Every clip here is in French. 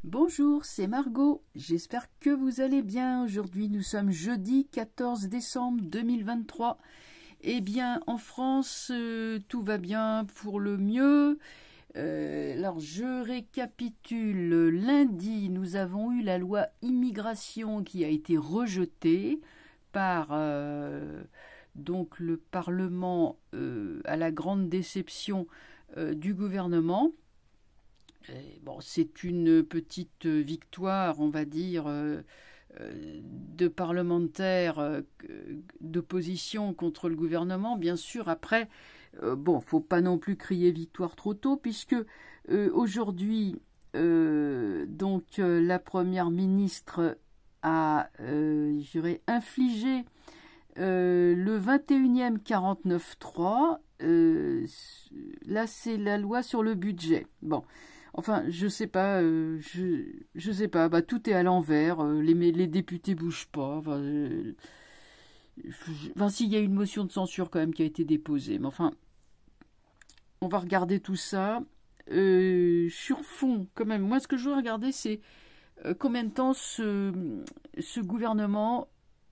Bonjour, c'est Margot. J'espère que vous allez bien. Aujourd'hui, nous sommes jeudi 14 décembre 2023. Eh bien, en France, tout va bien pour le mieux. Alors, je récapitule. Lundi, nous avons eu la loi immigration qui a été rejetée par donc le Parlement à la grande déception du gouvernement. Bon, c'est une petite victoire, on va dire, de parlementaires d'opposition contre le gouvernement. Bien sûr, après, bon, faut pas non plus crier victoire trop tôt, puisque aujourd'hui, la première ministre a, je dirais, infligé le 21e 49.3. Là, c'est la loi sur le budget. Bon. Enfin, je sais pas, je sais pas, bah, tout est à l'envers, les députés bougent pas. Enfin, s'il y a une motion de censure quand même qui a été déposée, mais enfin, on va regarder tout ça. Sur fond, quand même, moi ce que je veux regarder, c'est combien de temps ce gouvernement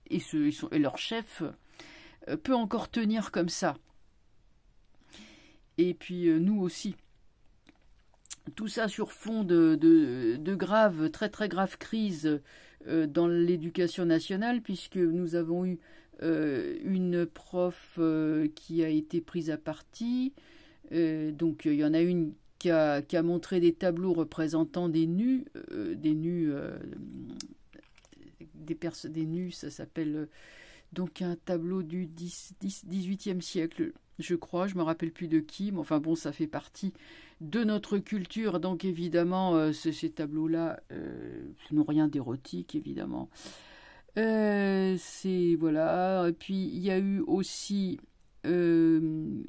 et leur chef peut encore tenir comme ça. Et puis nous aussi. Tout ça sur fond de graves, très très graves crises dans l'éducation nationale, puisque nous avons eu une prof qui a été prise à partie. Donc il y en a une qui a montré des tableaux représentant des nus, des nus, ça s'appelle donc un tableau du 18e siècle, je crois, je me rappelle plus de qui, mais enfin bon, ça fait partie de notre culture, donc évidemment, ces tableaux-là n'ont rien d'érotique, évidemment. C'est, voilà, et puis il y a eu aussi une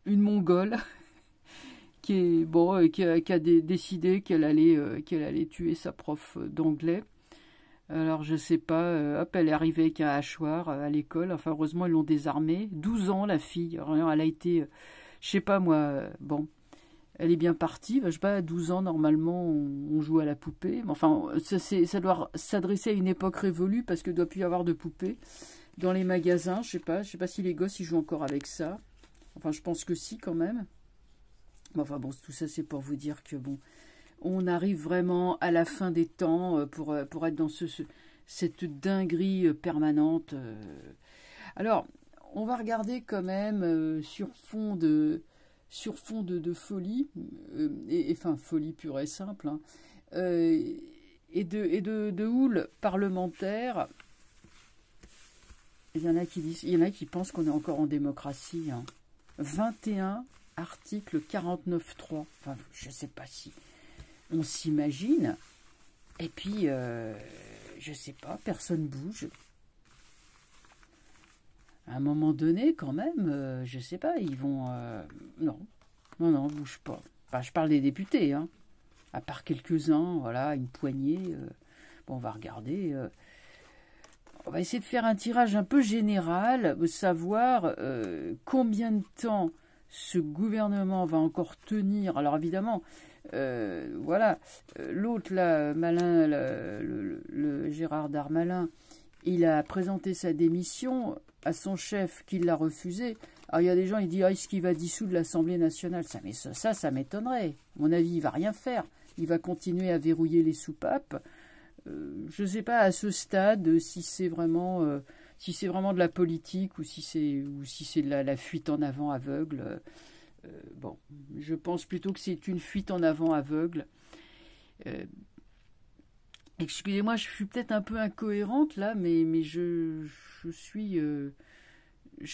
Mongole qui est, bon, qui a décidé qu'elle allait tuer sa prof d'anglais. Alors, je sais pas, hop, elle est arrivée avec un hachoir à l'école. Enfin, heureusement, ils l'ont désarmée. 12 ans, la fille. Alors, elle a été, je sais pas moi, bon, elle est bien partie. Je sais pas, à 12 ans, normalement, on joue à la poupée. Mais enfin, ça doit s'adresser à une époque révolue parce qu'il ne doit plus y avoir de poupées dans les magasins. Je sais pas si les gosses, ils jouent encore avec ça. Enfin, je pense que si, quand même. Enfin, bon, tout ça, c'est pour vous dire que, bon, on arrive vraiment à la fin des temps pour être dans cette dinguerie permanente. Alors, on va regarder quand même sur fond de folie, enfin folie pure et simple, hein, et de houle parlementaire. Il y en a qui pensent qu'on est encore en démocratie. Hein. 21 articles 49.3. Enfin, je ne sais pas si on s'imagine, et puis, je sais pas, personne bouge. À un moment donné, quand même, je sais pas, ils vont... non, bouge pas. Enfin, je parle des députés, hein. À part quelques-uns, voilà, une poignée. Bon, on va regarder. On va essayer de faire un tirage un peu général, de savoir combien de temps ce gouvernement va encore tenir. Alors, évidemment... voilà, l'autre là, Malin, le Gérard Darmanin, il a présenté sa démission à son chef qui l'a refusé. Alors il y a des gens, ils disent est-ce qu'il va dissoudre l'Assemblée nationale? Ça m'étonnerait. À mon avis, il va rien faire. Il va continuer à verrouiller les soupapes. Je ne sais pas à ce stade si c'est vraiment de la politique ou si c'est de la fuite en avant aveugle. Bon, je pense plutôt que c'est une fuite en avant aveugle. Excusez-moi, je suis peut-être un peu incohérente là, mais je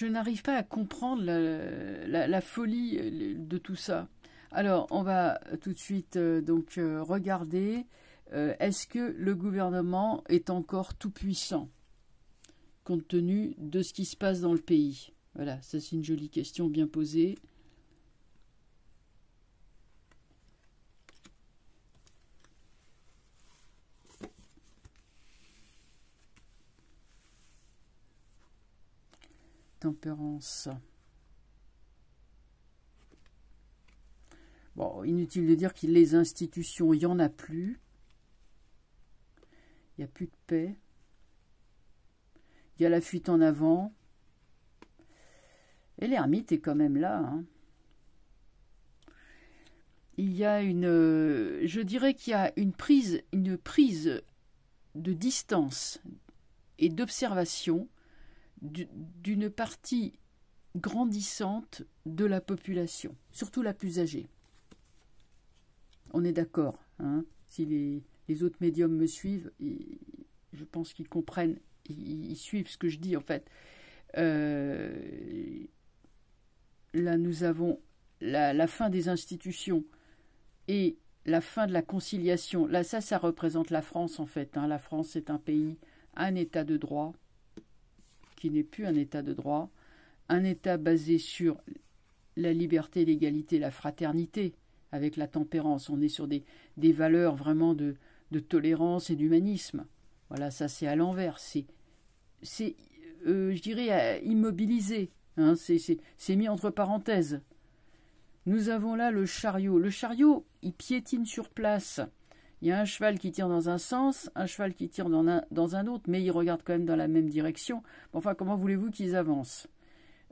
n'arrive pas à comprendre la folie de tout ça. Alors, on va tout de suite regarder. Est-ce que le gouvernement est encore tout puissant compte tenu de ce qui se passe dans le pays? Voilà, ça c'est une jolie question bien posée. Tempérance. Bon, inutile de dire que les institutions, il n'y en a plus. Il n'y a plus de paix. Il y a la fuite en avant. Et l'ermite est quand même là. Hein. Il y a je dirais qu'il y a une prise de distance et d'observation d'une partie grandissante de la population, surtout la plus âgée. On est d'accord, hein, si les autres médiums me suivent, je pense qu'ils comprennent, ils suivent ce que je dis en fait. Là, nous avons la fin des institutions et la fin de la conciliation. Là, ça représente la France en fait. Hein. La France est un pays, un état de droit, qui n'est plus un état de droit, un état basé sur la liberté, l'égalité, la fraternité, avec la tempérance. On est sur des valeurs vraiment de tolérance et d'humanisme. Voilà, ça c'est à l'envers. C'est je dirais, immobilisé. Hein, c'est mis entre parenthèses. Nous avons là le chariot. Le chariot, il piétine sur place. Il y a un cheval qui tire dans un sens, un cheval qui tire dans un autre, mais ils regardent quand même dans la même direction. Enfin, comment voulez-vous qu'ils avancent?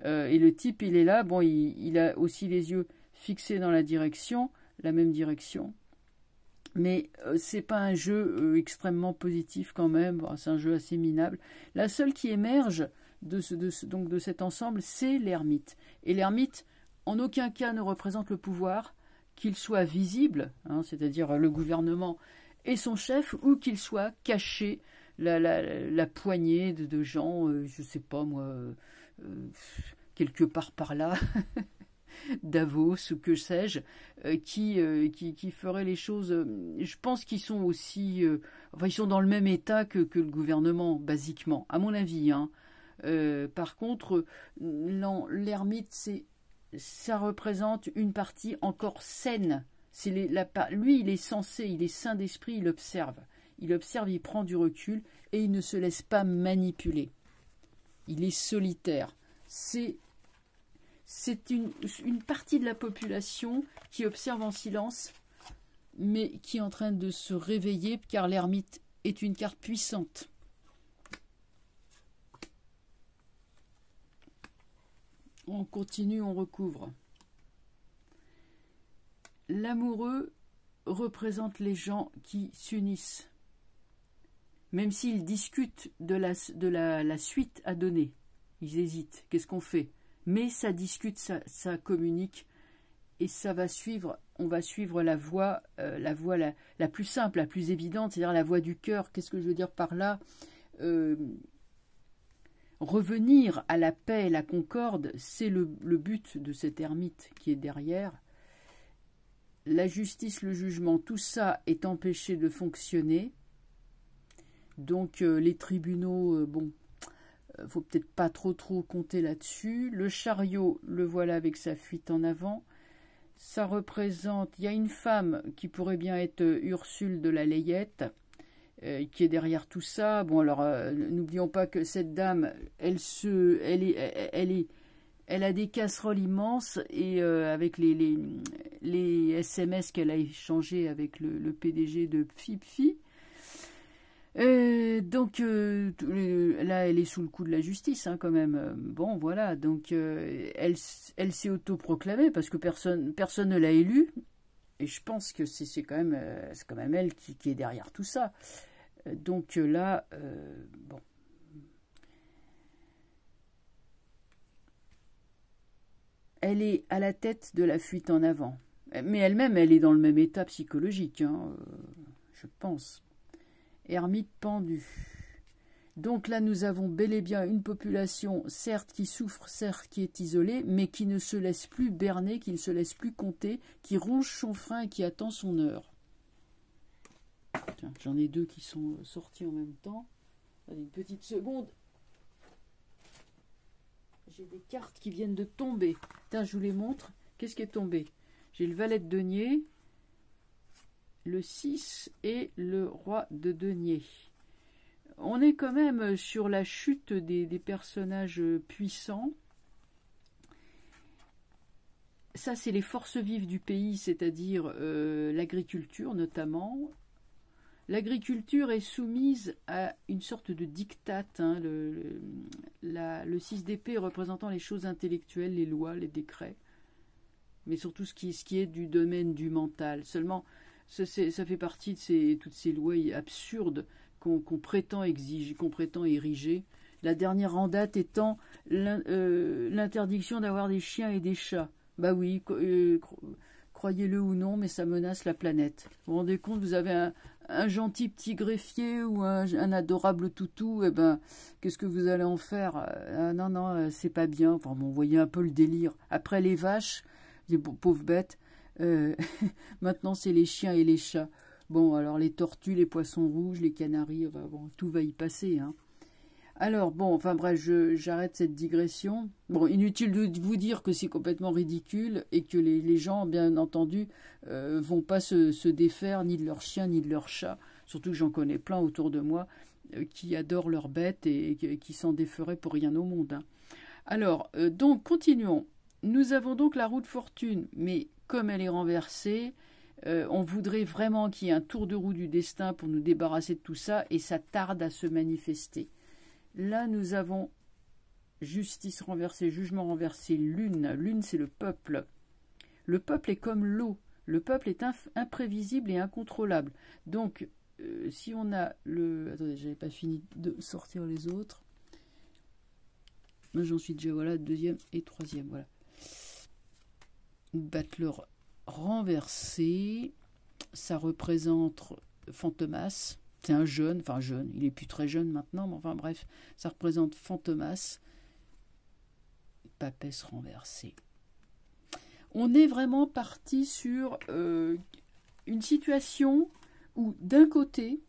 Et le type, il est là, bon, il a aussi les yeux fixés dans la même direction. Mais c'est pas un jeu extrêmement positif quand même, bon, c'est un jeu assez minable. La seule qui émerge de cet ensemble, c'est l'ermite. Et l'ermite, en aucun cas ne représente le pouvoir, qu'il soit visible, hein, c'est-à-dire le gouvernement et son chef, ou qu'il soit caché, la poignée de gens, je ne sais pas moi, quelque part par là, Davos ou que sais-je, qui feraient les choses. Je pense qu'ils sont aussi, enfin ils sont dans le même état que le gouvernement, basiquement, à mon avis. Hein. Par contre, l'ermite, ça représente une partie encore saine. Lui, il est sensé, il est sain d'esprit, il observe. Il prend du recul et il ne se laisse pas manipuler. Il est solitaire. C'est une partie de la population qui observe en silence, mais qui est en train de se réveiller, car l'ermite est une carte puissante. On continue, on recouvre. L'amoureux représente les gens qui s'unissent, même s'ils discutent de la suite à donner. Ils hésitent, qu'est-ce qu'on fait? Mais ça discute, ça communique, et ça va suivre, on va suivre la voie la plus simple, la plus évidente, c'est-à-dire la voie du cœur. Qu'est-ce que je veux dire par là? Revenir à la paix et la concorde, c'est le but de cet ermite qui est derrière. La justice, le jugement, tout ça est empêché de fonctionner. Donc les tribunaux, faut peut-être pas trop compter là-dessus. Le chariot, le voilà avec sa fuite en avant. Ça représente, il y a une femme qui pourrait bien être Ursule de la Layette, qui est derrière tout ça. Bon, alors, n'oublions pas que cette dame, elle a des casseroles immenses, et avec les SMS qu'elle a échangés avec le PDG de Pfipfi. Donc, là, elle est sous le coup de la justice, hein, quand même. Bon, voilà, donc, elle s'est autoproclamée, parce que personne ne l'a élue. Et je pense que c'est quand même elle qui est derrière tout ça. Donc là, bon. Elle est à la tête de la fuite en avant. Mais elle-même, elle est dans le même état psychologique, hein, je pense. Ermite pendu. Donc là, nous avons bel et bien une population, certes qui souffre, certes qui est isolée, mais qui ne se laisse plus berner, qui ne se laisse plus compter, qui ronge son frein et qui attend son heure. J'en ai deux qui sont sortis en même temps. Allez, une petite seconde. J'ai des cartes qui viennent de tomber. Tiens, je vous les montre. Qu'est-ce qui est tombé? J'ai le valet de denier, le 6 et le roi de denier. On est quand même sur la chute des personnages puissants. ça, c'est les forces vives du pays, c'est-à-dire l'agriculture notamment. L'agriculture est soumise à une sorte de diktat, hein, le 6 d'épée représentant les choses intellectuelles, les lois, les décrets, mais surtout ce qui est du domaine du mental. Seulement, ça fait partie de toutes ces lois absurdes qu'on prétend exiger, qu'on prétend ériger. La dernière en date étant l'interdiction d'avoir des chiens et des chats. Bah oui, croyez-le ou non, mais ça menace la planète. Vous vous rendez compte, vous avez un gentil petit greffier ou un adorable toutou, eh ben, qu'est-ce que vous allez en faire? Non, non, c'est pas bien. Enfin, bon, vous voyez un peu le délire. Après les vaches, les pauvres bêtes, maintenant c'est les chiens et les chats. Bon, alors les tortues, les poissons rouges, les canaris, enfin, bon, tout va y passer, hein. Alors, bon, enfin bref, j'arrête cette digression. Bon, inutile de vous dire que c'est complètement ridicule et que les gens, bien entendu, vont pas se défaire ni de leurs chiens ni de leurs chats. Surtout que j'en connais plein autour de moi qui adorent leurs bêtes et qui s'en déferaient pour rien au monde, hein. Alors, donc, continuons. Nous avons donc la roue de fortune, mais comme elle est renversée, on voudrait vraiment qu'il y ait un tour de roue du destin pour nous débarrasser de tout ça et ça tarde à se manifester. Là, nous avons justice renversée, jugement renversé, lune. Lune, c'est le peuple. Le peuple est comme l'eau. Le peuple est imprévisible et incontrôlable. Donc, si on a le... Attendez, j'avais pas fini de sortir les autres. Moi, j'en suis déjà, voilà, deuxième et troisième, voilà. Battleur renversé. Ça représente Fantomas. C'est un jeune, enfin jeune, il est plus très jeune maintenant, mais enfin bref, ça représente Fantomas, papesse renversée. On est vraiment parti sur une situation où d'un côté,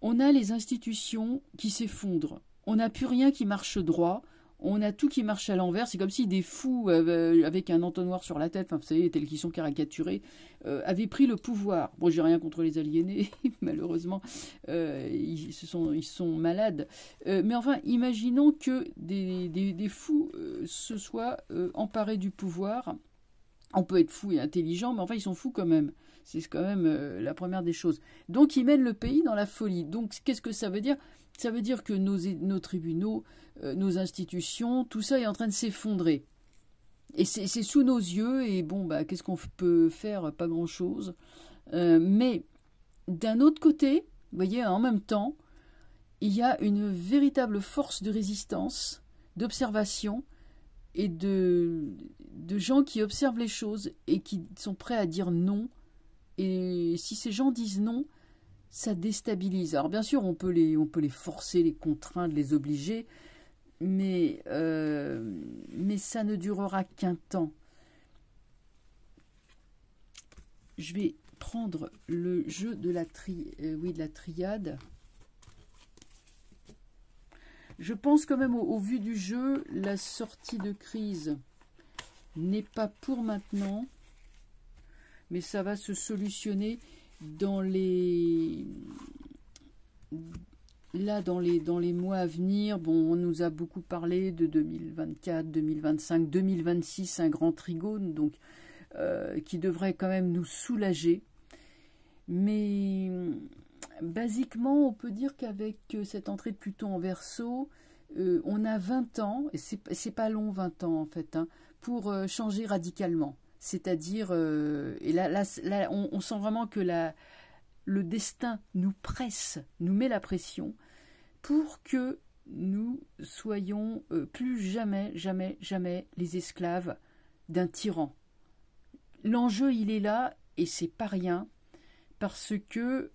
on a les institutions qui s'effondrent, on n'a plus rien qui marche droit, on a tout qui marche à l'envers. C'est comme si des fous avec un entonnoir sur la tête, enfin, vous savez, tels qu'ils sont caricaturés, avaient pris le pouvoir. Bon, j'ai rien contre les aliénés, malheureusement, ils sont malades. Mais enfin, imaginons que des fous se soient emparés du pouvoir. On peut être fou et intelligent, mais enfin, ils sont fous quand même. C'est quand même la première des choses. Donc, ils mènent le pays dans la folie. Donc, qu'est-ce que ça veut dire? Ça veut dire que nos tribunaux, nos institutions, tout ça est en train de s'effondrer. Et c'est sous nos yeux, et bon, bah, qu'est-ce qu'on peut faire? Pas grand-chose. Mais d'un autre côté, vous voyez, en même temps, il y a une véritable force de résistance, d'observation, et de gens qui observent les choses et qui sont prêts à dire non. Et si ces gens disent non, ça déstabilise. Alors bien sûr, on peut les forcer, les contraindre, les obliger, mais ça ne durera qu'un temps. Je vais prendre le jeu de la triade. Je pense quand même, au vu du jeu, la sortie de crise n'est pas pour maintenant, mais ça va se solutionner dans les mois à venir. Bon, on nous a beaucoup parlé de 2024, 2025, 2026, un grand trigone, donc qui devrait quand même nous soulager. Mais basiquement, on peut dire qu'avec cette entrée de Pluton en Verseau, on a 20 ans, et c'est pas long 20 ans en fait, hein, pour changer radicalement. C'est-à-dire, et là on sent vraiment que le destin nous presse, nous met la pression pour que nous soyons plus jamais les esclaves d'un tyran. L'enjeu, il est là, et c'est pas rien, parce que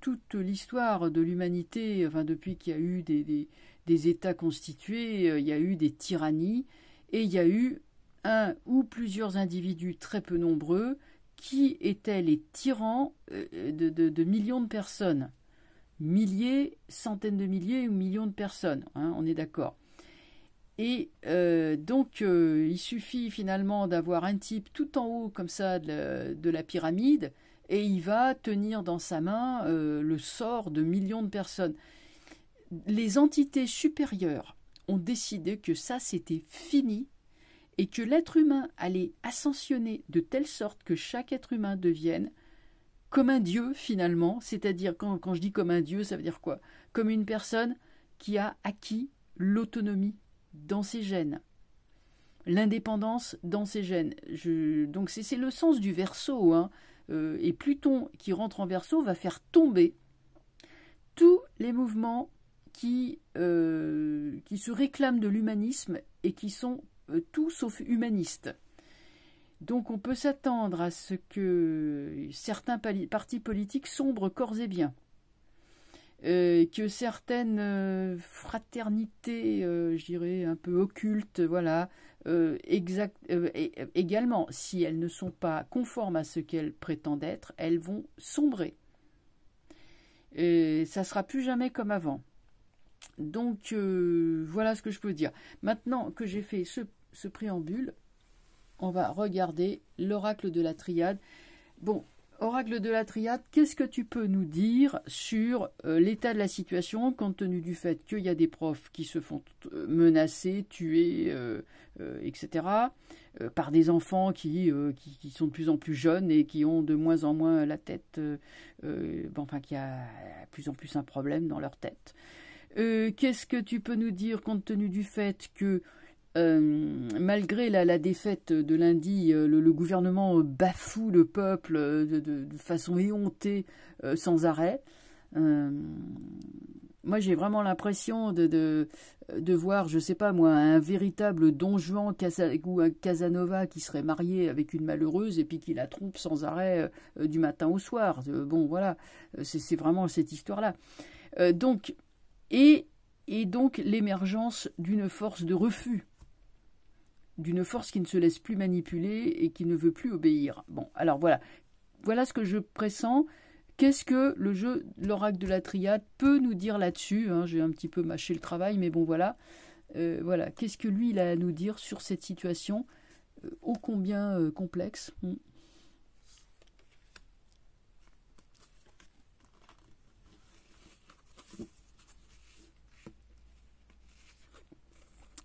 toute l'histoire de l'humanité, enfin, depuis qu'il y a eu des États constitués, il y a eu des tyrannies, et il y a eu un ou plusieurs individus très peu nombreux qui étaient les tyrans de millions de personnes. Milliers, centaines de milliers ou millions de personnes, hein, on est d'accord. Et donc, il suffit finalement d'avoir un type tout en haut, comme ça, de la pyramide, et il va tenir dans sa main le sort de millions de personnes. Les entités supérieures ont décidé que ça, c'était fini, et que l'être humain allait ascensionner de telle sorte que chaque être humain devienne comme un dieu finalement, c'est-à-dire quand je dis comme un dieu, ça veut dire quoi? Comme une personne qui a acquis l'autonomie dans ses gènes, l'indépendance dans ses gènes. Donc c'est le sens du Verseau, hein. Et Pluton qui rentre en Verseau va faire tomber tous les mouvements qui se réclament de l'humanisme et qui sont tout sauf humanistes. Donc on peut s'attendre à ce que certains partis politiques sombrent corps et biens, que certaines fraternités, je dirais, un peu occultes, voilà, également, si elles ne sont pas conformes à ce qu'elles prétendent être, elles vont sombrer. Et ça ne sera plus jamais comme avant. Donc voilà ce que je peux dire. Maintenant que j'ai fait ce préambule, on va regarder l'oracle de la triade. Bon, oracle de la triade, qu'est-ce que tu peux nous dire sur l'état de la situation, compte tenu du fait qu'il y a des profs qui se font menacer, tuer, etc., par des enfants qui sont de plus en plus jeunes et qui ont de moins en moins la tête, enfin, qui a de plus en plus un problème dans leur tête. Qu'est-ce que tu peux nous dire, compte tenu du fait que malgré la défaite de lundi, le gouvernement bafoue le peuple de façon éhontée sans arrêt. Moi, j'ai vraiment l'impression de voir, je sais pas moi, un véritable Don Juan ou un Casanova qui serait marié avec une malheureuse et puis qui la trompe sans arrêt du matin au soir. Bon, voilà, c'est vraiment cette histoire-là. Donc l'émergence d'une force de refus, d'une force qui ne se laisse plus manipuler et qui ne veut plus obéir. Bon, alors voilà ce que je pressens. Qu'est-ce que le jeu, l'oracle de la triade, peut nous dire là-dessus, hein? J'ai un petit peu mâché le travail, mais bon, voilà. Voilà. Qu'est-ce que lui, il a à nous dire sur cette situation ô combien complexe.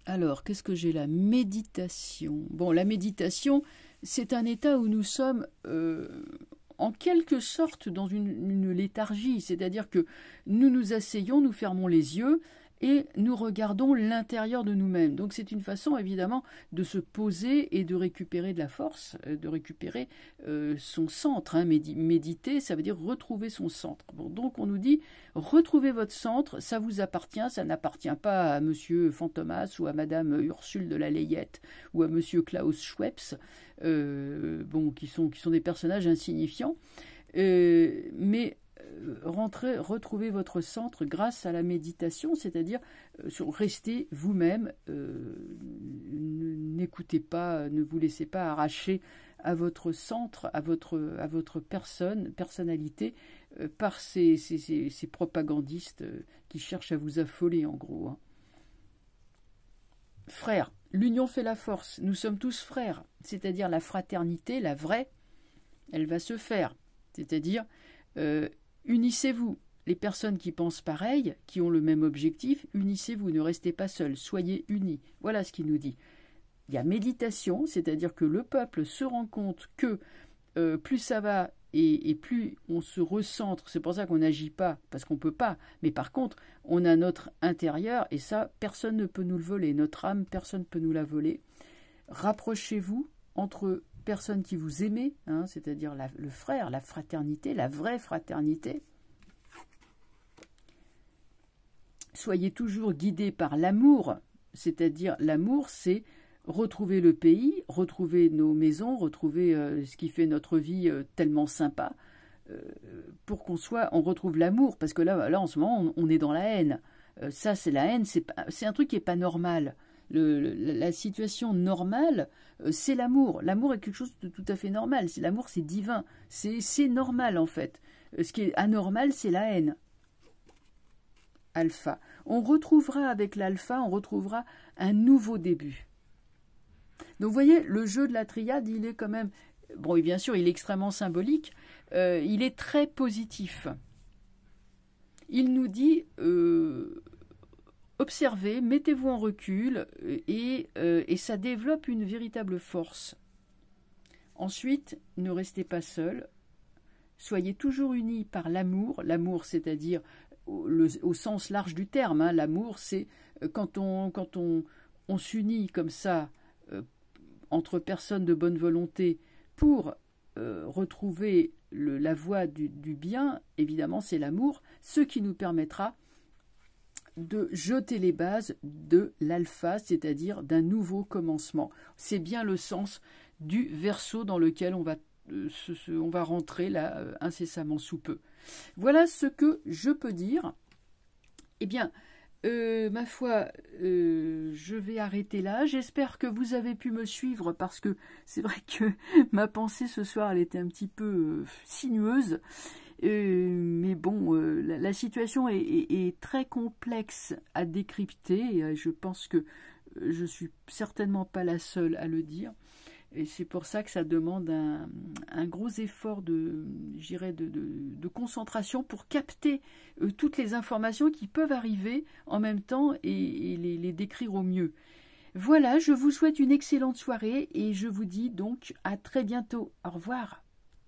Alors, qu'est-ce que j'ai là? Méditation. Bon, la méditation, c'est un état où nous sommes en quelque sorte dans une léthargie, c'est-à-dire que nous nous asseyons, nous fermons les yeux et nous regardons l'intérieur de nous-mêmes. Donc c'est une façon évidemment de se poser et de récupérer de la force, de récupérer son centre. Hein. Méditer, ça veut dire retrouver son centre. Bon, donc on nous dit, retrouvez votre centre, ça vous appartient, ça n'appartient pas à monsieur Fantomas ou à madame Ursule de la Layette ou à monsieur Klaus Schweppes, bon, qui sont des personnages insignifiants, mais retrouver votre centre grâce à la méditation, c'est-à-dire restez vous-même, n'écoutez pas, ne vous laissez pas arracher à votre centre, à votre personnalité, par ces propagandistes qui cherchent à vous affoler en gros. Hein. Frères, l'union fait la force, nous sommes tous frères, c'est-à-dire la fraternité, la vraie, elle va se faire, c'est-à-dire unissez-vous. Les personnes qui pensent pareil, qui ont le même objectif, unissez-vous, ne restez pas seuls, soyez unis. Voilà ce qu'il nous dit. Il y a méditation, c'est-à-dire que le peuple se rend compte que plus ça va et plus on se recentre, c'est pour ça qu'on n'agit pas, parce qu'on ne peut pas, mais par contre, on a notre intérieur, et ça, personne ne peut nous le voler. Notre âme, personne ne peut nous la voler. Rapprochez-vous entre personnes qui vous aiment, hein, c'est-à-dire le frère, la fraternité, la vraie fraternité. Soyez toujours guidés par l'amour, c'est-à-dire l'amour, c'est retrouver le pays, retrouver nos maisons, retrouver ce qui fait notre vie tellement sympa, pour on retrouve l'amour, parce que là en ce moment, on est dans la haine. Ça, c'est la haine, c'est un truc qui n'est pas normal. La situation normale, c'est l'amour. L'amour est quelque chose de tout à fait normal. L'amour, c'est divin. C'est normal, en fait. Ce qui est anormal, c'est la haine. Alpha. On retrouvera avec l'alpha, on retrouvera un nouveau début. Donc, vous voyez, le jeu de la triade, il est quand même... Bon, et bien sûr, il est extrêmement symbolique. Il est très positif. Il nous dit... observez, mettez-vous en recul et ça développe une véritable force. Ensuite, ne restez pas seul. Soyez toujours unis par l'amour. L'amour, c'est-à-dire au sens large du terme. Hein. L'amour, c'est quand on s'unit comme ça entre personnes de bonne volonté pour retrouver la voie du bien. Évidemment, c'est l'amour, ce qui nous permettra de jeter les bases de l'alpha, c'est-à-dire d'un nouveau commencement. C'est bien le sens du Verseau dans lequel on va rentrer là incessamment sous peu. Voilà ce que je peux dire. Eh bien, ma foi, je vais arrêter là. J'espère que vous avez pu me suivre parce que c'est vrai que ma pensée ce soir, elle était un petit peu sinueuse. Mais bon, la situation est très complexe à décrypter et je pense que je suis certainement pas la seule à le dire. Et c'est pour ça que ça demande un gros effort de concentration pour capter toutes les informations qui peuvent arriver en même temps et les décrire au mieux. Voilà, je vous souhaite une excellente soirée et je vous dis donc à très bientôt. Au revoir.